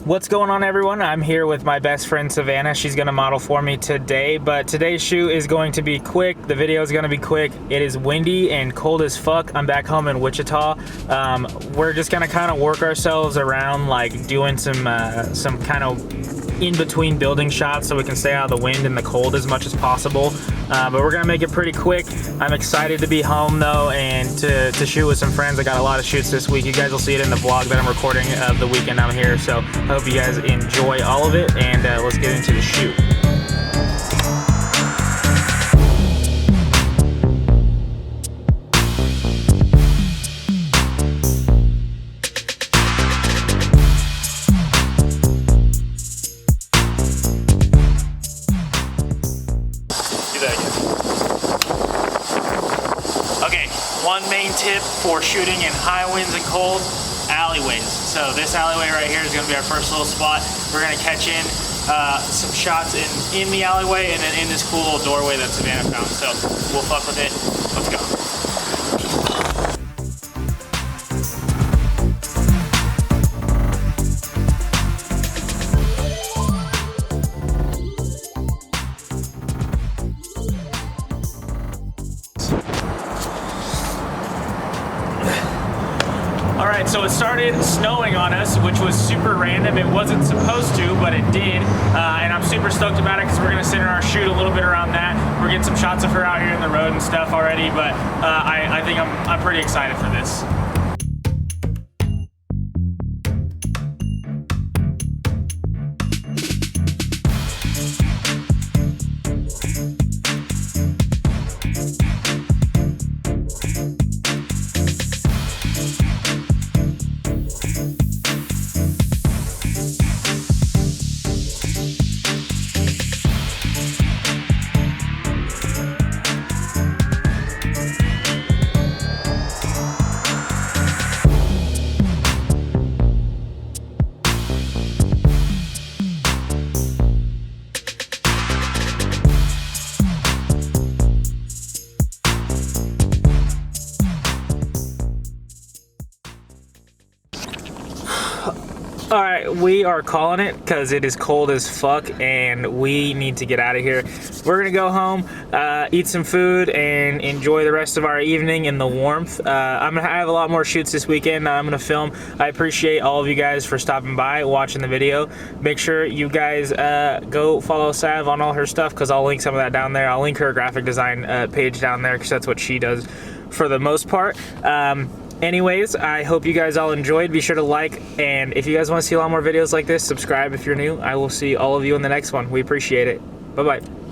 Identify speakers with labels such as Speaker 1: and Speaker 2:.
Speaker 1: What's going on, everyone? I'm here with my best friend Savannah. She's gonna model for me today, but today's shoot is going to be quick. The video is gonna be quick. It is windy and cold as fuck. I'm back home in Wichita. We're just gonna kind of work ourselves around, like doing some kind of in-between building shots so we can stay out of the wind and the cold as much as possible. But we're gonna make it pretty quick. I'm excited to be home though and to shoot with some friends. I got a lot of shoots this week. You guys will see it in the vlog that I'm recording of the weekend I'm here. So I hope you guys enjoy all of it, and let's get into the shoot. Okay, one main tip for shooting in high winds and cold: alleyways. So this alleyway right here is going to be our first little spot. We're going to catch in some shots in the alleyway and then in this cool little doorway that Savannah found. So we'll fuck with it. Let's go. Alright, so it started snowing on us, which was super random. It wasn't supposed to, but it did. And I'm super stoked about it because we're going to center our shoot a little bit around that. We're getting some shots of her out here in the road and stuff already, but I think I'm pretty excited for this. All right, we are calling it because it is cold as fuck and we need to get out of here. We're gonna go home, eat some food, and enjoy the rest of our evening in the warmth. I have a lot more shoots this weekend I'm gonna film. I appreciate all of you guys for stopping by, watching the video. Make sure you guys go follow Sav on all her stuff because I'll link some of that down there. I'll link her graphic design page down there because that's what she does for the most part. Anyways, I hope you guys all enjoyed. Be sure to like, and if you guys want to see a lot more videos like this, subscribe if you're new. I will see all of you in the next one. We appreciate it. Bye-bye.